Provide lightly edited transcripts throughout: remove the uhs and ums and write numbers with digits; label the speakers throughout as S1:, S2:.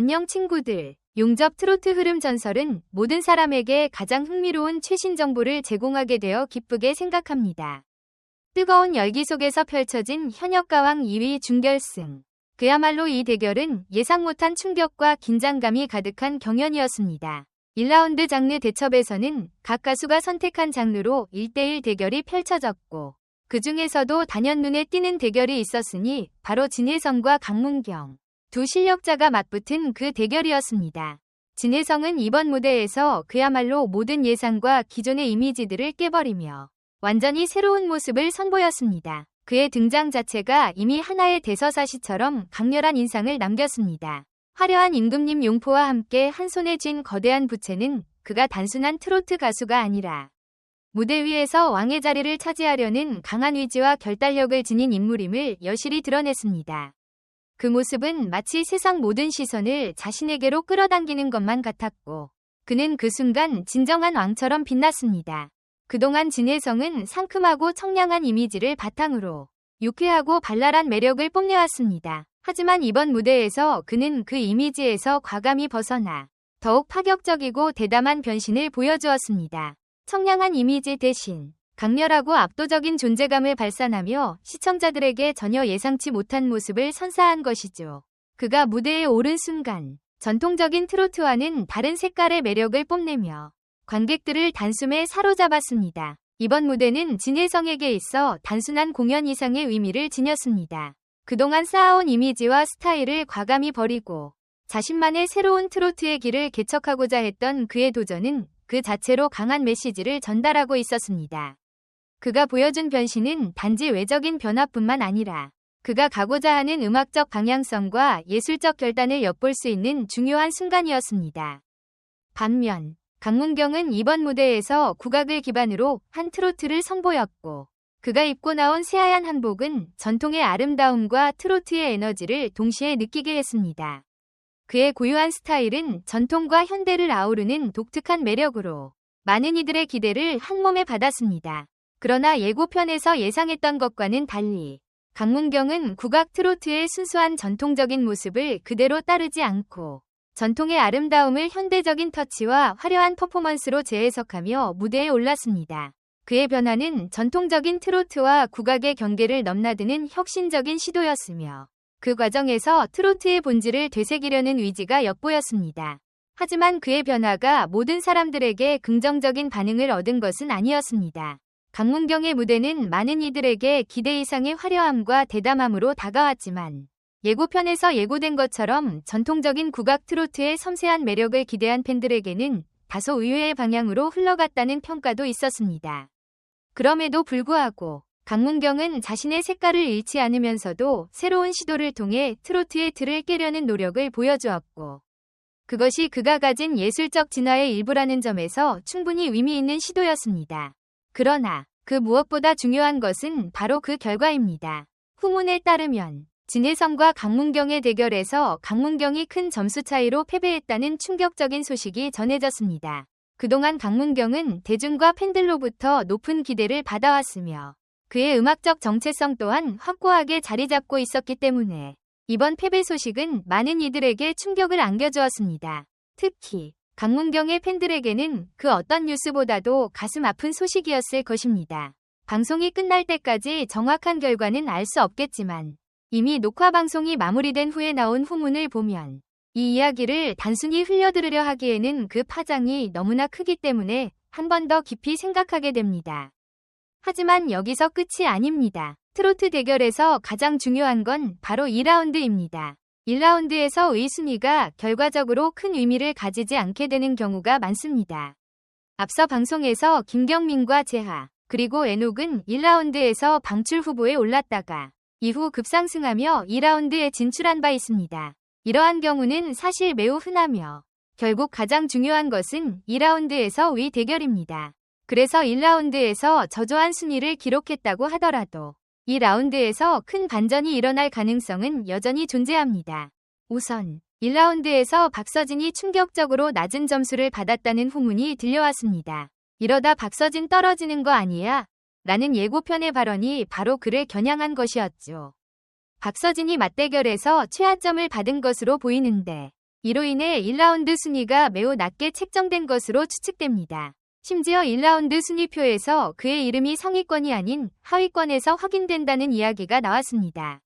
S1: 안녕 친구들. 용접 트로트 흐름 전설은 모든 사람에게 가장 흥미로운 최신 정보를 제공하게 되어 기쁘게 생각합니다. 뜨거운 열기 속에서 펼쳐진 현역가왕 2위 준결승. 그야말로 이 대결은 예상 못한 충격과 긴장감이 가득한 경연이었습니다. 1라운드 장르 대첩에서는 각 가수가 선택한 장르로 1대1 대결이 펼쳐졌고 그 중에서도 단연 눈에 띄는 대결이 있었으니 바로 진혜성과 강문경. 두 실력자가 맞붙은 그 대결이었습니다. 진혜성은 이번 무대에서 그야말로 모든 예상과 기존의 이미지들을 깨버리며 완전히 새로운 모습을 선보였습니다. 그의 등장 자체가 이미 하나의 대서사시처럼 강렬한 인상을 남겼습니다. 화려한 임금님 용포와 함께 한 손에 쥔 거대한 부채는 그가 단순한 트로트 가수가 아니라 무대 위에서 왕의 자리를 차지하려는 강한 의지와 결단력을 지닌 인물임을 여실히 드러냈습니다. 그 모습은 마치 세상 모든 시선을 자신에게로 끌어당기는 것만 같았고 그는 그 순간 진정한 왕처럼 빛났습니다. 그동안 진혜성은 상큼하고 청량한 이미지를 바탕으로 유쾌하고 발랄한 매력을 뽐내왔습니다. 하지만 이번 무대에서 그는 그 이미지에서 과감히 벗어나 더욱 파격적이고 대담한 변신을 보여주었습니다. 청량한 이미지 대신 강렬하고 압도적인 존재감을 발산하며 시청자들에게 전혀 예상치 못한 모습을 선사한 것이죠. 그가 무대에 오른 순간 전통적인 트로트와는 다른 색깔의 매력을 뽐내며 관객들을 단숨에 사로잡았습니다. 이번 무대는 진혜성에게 있어 단순한 공연 이상의 의미를 지녔습니다. 그동안 쌓아온 이미지와 스타일을 과감히 버리고 자신만의 새로운 트로트의 길을 개척하고자 했던 그의 도전은 그 자체로 강한 메시지를 전달하고 있었습니다. 그가 보여준 변신은 단지 외적인 변화뿐만 아니라 그가 가고자 하는 음악적 방향성과 예술적 결단을 엿볼 수 있는 중요한 순간이었습니다. 반면 강문경은 이번 무대에서 국악을 기반으로 한 트로트를 선보였고 그가 입고 나온 새하얀 한복은 전통의 아름다움과 트로트의 에너지를 동시에 느끼게 했습니다. 그의 고유한 스타일은 전통과 현대를 아우르는 독특한 매력으로 많은 이들의 기대를 한몸에 받았습니다. 그러나 예고편에서 예상했던 것과는 달리 강문경은 국악 트로트의 순수한 전통적인 모습을 그대로 따르지 않고 전통의 아름다움을 현대적인 터치와 화려한 퍼포먼스로 재해석하며 무대에 올랐습니다. 그의 변화는 전통적인 트로트와 국악의 경계를 넘나드는 혁신적인 시도였으며 그 과정에서 트로트의 본질을 되새기려는 의지가 엿보였습니다. 하지만 그의 변화가 모든 사람들에게 긍정적인 반응을 얻은 것은 아니었습니다. 강문경의 무대는 많은 이들에게 기대 이상의 화려함과 대담함으로 다가왔지만 예고편에서 예고된 것처럼 전통적인 국악 트로트의 섬세한 매력을 기대한 팬들에게는 다소 의외의 방향으로 흘러갔다는 평가도 있었습니다. 그럼에도 불구하고 강문경은 자신의 색깔을 잃지 않으면서도 새로운 시도를 통해 트로트의 틀을 깨려는 노력을 보여주었고 그것이 그가 가진 예술적 진화의 일부라는 점에서 충분히 의미 있는 시도였습니다. 그러나 그 무엇보다 중요한 것은 바로 그 결과입니다. 후문에 따르면 진혜성과 강문경의 대결에서 강문경이 큰 점수 차이로 패배했다는 충격적인 소식이 전해졌습니다. 그동안 강문경은 대중과 팬들로부터 높은 기대를 받아왔으며 그의 음악적 정체성 또한 확고하게 자리잡고 있었기 때문에 이번 패배 소식은 많은 이들에게 충격을 안겨주었습니다. 특히 강문경의 팬들에게는 그 어떤 뉴스보다도 가슴 아픈 소식이었을 것입니다. 방송이 끝날 때까지 정확한 결과는 알 수 없겠지만 이미 녹화 방송이 마무리된 후에 나온 후문을 보면 이 이야기를 단순히 흘려들으려 하기에는 그 파장이 너무나 크기 때문에 한 번 더 깊이 생각하게 됩니다. 하지만 여기서 끝이 아닙니다. 트로트 대결에서 가장 중요한 건 바로 2라운드입니다. 1라운드에서 의순위가 결과적으로 큰 의미를 가지지 않게 되는 경우가 많습니다. 앞서 방송에서 김경민과 재하, 그리고 엔옥은 1라운드에서 방출 후보에 올랐다가 이후 급상승하며 2라운드에 진출한 바 있습니다. 이러한 경우는 사실 매우 흔하며 결국 가장 중요한 것은 2라운드에서 위 대결입니다. 그래서 1라운드에서 저조한 순위를 기록했다고 하더라도 2라운드에서 큰 반전이 일어날 가능성은 여전히 존재합니다. 우선 1라운드에서 박서진이 충격적으로 낮은 점수를 받았다는 후문이 들려왔습니다. 이러다 박서진 떨어지는 거 아니야? 라는 예고편의 발언이 바로 그를 겨냥한 것이었죠. 박서진이 맞대결에서 최하점을 받은 것으로 보이는데 이로 인해 1라운드 순위가 매우 낮게 책정된 것으로 추측됩니다. 심지어 1라운드 순위표에서 그의 이름이 상위권이 아닌 하위권에서 확인된다는 이야기가 나왔습니다.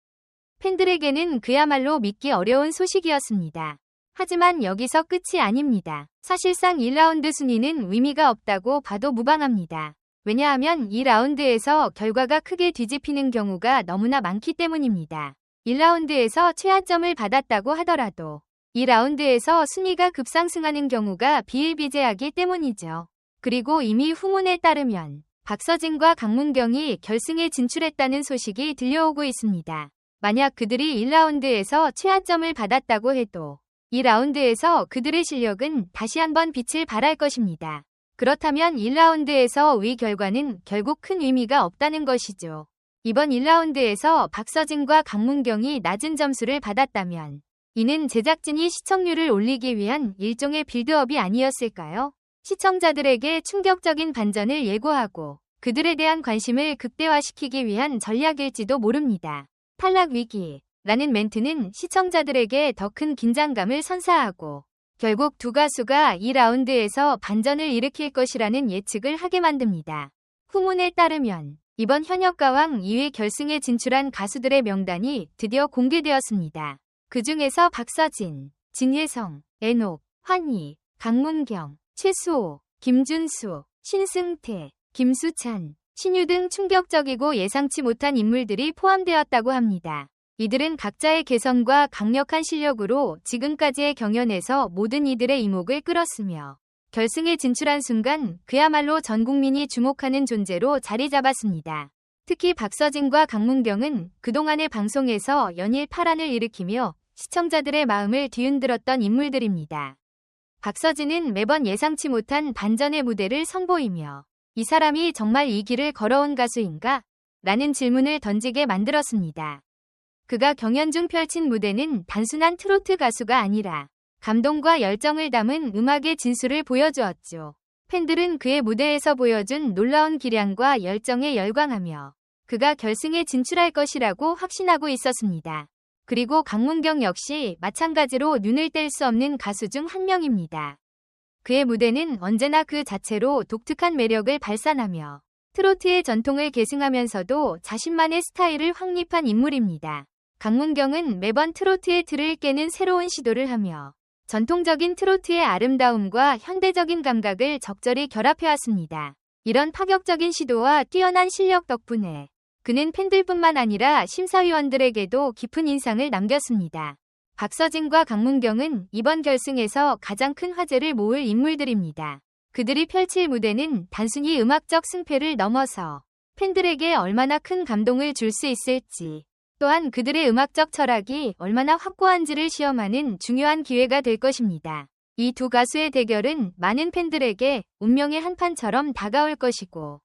S1: 팬들에게는 그야말로 믿기 어려운 소식이었습니다. 하지만 여기서 끝이 아닙니다. 사실상 1라운드 순위는 의미가 없다고 봐도 무방합니다. 왜냐하면 이 라운드에서 결과가 크게 뒤집히는 경우가 너무나 많기 때문입니다. 1라운드에서 최하점을 받았다고 하더라도 2라운드에서 순위가 급상승하는 경우가 비일비재하기 때문이죠. 그리고 이미 후문에 따르면 박서진과 강문경이 결승에 진출했다는 소식이 들려오고 있습니다. 만약 그들이 1라운드에서 최하점을 받았다고 해도 2라운드에서 그들의 실력은 다시 한번 빛을 발할 것입니다. 그렇다면 1라운드에서 위 결과는 결국 큰 의미가 없다는 것이죠. 이번 1라운드에서 박서진과 강문경이 낮은 점수를 받았다면 이는 제작진이 시청률을 올리기 위한 일종의 빌드업이 아니었을까요? 시청자들에게 충격적인 반전을 예고하고 그들에 대한 관심을 극대화시키기 위한 전략일지도 모릅니다. 탈락 위기라는 멘트는 시청자들에게 더 큰 긴장감을 선사하고 결국 두 가수가 2라운드에서 반전을 일으킬 것이라는 예측을 하게 만듭니다. 후문에 따르면 이번 현역가왕 2회 결승에 진출한 가수들의 명단이 드디어 공개되었습니다. 그 중에서 박서진, 진예성, 애녹, 환희, 강문경, 최수호, 김준수, 신승태, 김수찬, 신유 등 충격적이고 예상치 못한 인물들이 포함되었다고 합니다. 이들은 각자의 개성과 강력한 실력으로 지금까지의 경연에서 모든 이들의 이목을 끌었으며 결승에 진출한 순간 그야말로 전 국민이 주목하는 존재로 자리 잡았습니다. 특히 박서진과 강문경은 그동안의 방송에서 연일 파란을 일으키며 시청자들의 마음을 뒤흔들었던 인물들입니다. 박서진은 매번 예상치 못한 반전의 무대를 선보이며 이 사람이 정말 이 길을 걸어온 가수인가? 라는 질문을 던지게 만들었습니다. 그가 경연 중 펼친 무대는 단순한 트로트 가수가 아니라 감동과 열정을 담은 음악의 진수를 보여주었죠. 팬들은 그의 무대에서 보여준 놀라운 기량과 열정에 열광하며 그가 결승에 진출할 것이라고 확신하고 있었습니다. 그리고 강문경 역시 마찬가지로 눈을 뗄 수 없는 가수 중 한 명입니다. 그의 무대는 언제나 그 자체로 독특한 매력을 발산하며 트로트의 전통을 계승하면서도 자신만의 스타일을 확립한 인물입니다. 강문경은 매번 트로트의 틀을 깨는 새로운 시도를 하며 전통적인 트로트의 아름다움과 현대적인 감각을 적절히 결합해왔습니다. 이런 파격적인 시도와 뛰어난 실력 덕분에 그는 팬들뿐만 아니라 심사위원들에게도 깊은 인상을 남겼습니다. 박서진과 강문경은 이번 결승에서 가장 큰 화제를 모을 인물들입니다. 그들이 펼칠 무대는 단순히 음악적 승패를 넘어서 팬들에게 얼마나 큰 감동을 줄 수 있을지, 또한 그들의 음악적 철학이 얼마나 확고한지를 시험하는 중요한 기회가 될 것입니다. 이 두 가수의 대결은 많은 팬들에게 운명의 한판처럼 다가올 것이고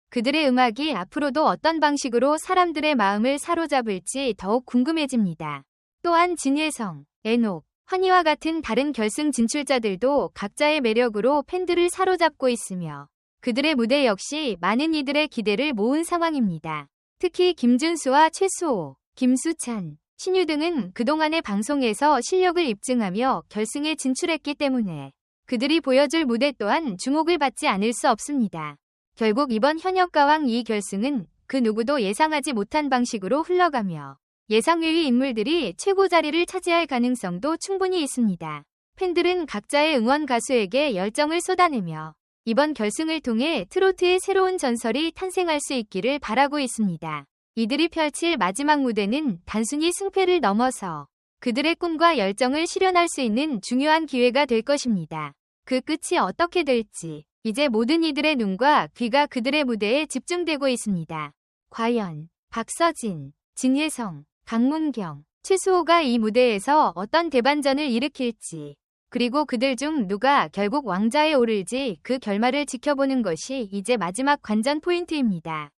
S1: 그들의 음악이 앞으로도 어떤 방식으로 사람들의 마음을 사로잡을지 더욱 궁금해집니다. 또한 진예성, 애녹, 환희와 같은 다른 결승 진출자들도 각자의 매력으로 팬들을 사로잡고 있으며 그들의 무대 역시 많은 이들의 기대를 모은 상황입니다. 특히 김준수와 최수호, 김수찬, 신유 등은 그동안의 방송에서 실력을 입증하며 결승에 진출했기 때문에 그들이 보여줄 무대 또한 주목을 받지 않을 수 없습니다. 결국 이번 현역가왕 2결승은 그 누구도 예상하지 못한 방식으로 흘러가며 예상 외의 인물들이 최고 자리를 차지할 가능성도 충분히 있습니다. 팬들은 각자의 응원 가수에게 열정을 쏟아내며 이번 결승을 통해 트로트의 새로운 전설이 탄생할 수 있기를 바라고 있습니다. 이들이 펼칠 마지막 무대는 단순히 승패를 넘어서 그들의 꿈과 열정을 실현할 수 있는 중요한 기회가 될 것입니다. 그 끝이 어떻게 될지 이제 모든 이들의 눈과 귀가 그들의 무대에 집중되고 있습니다. 과연 박서진, 진예성, 강문경, 최수호가 이 무대에서 어떤 대반전을 일으킬지, 그리고 그들 중 누가 결국 왕좌에 오를지 그 결말을 지켜보는 것이 이제 마지막 관전 포인트입니다.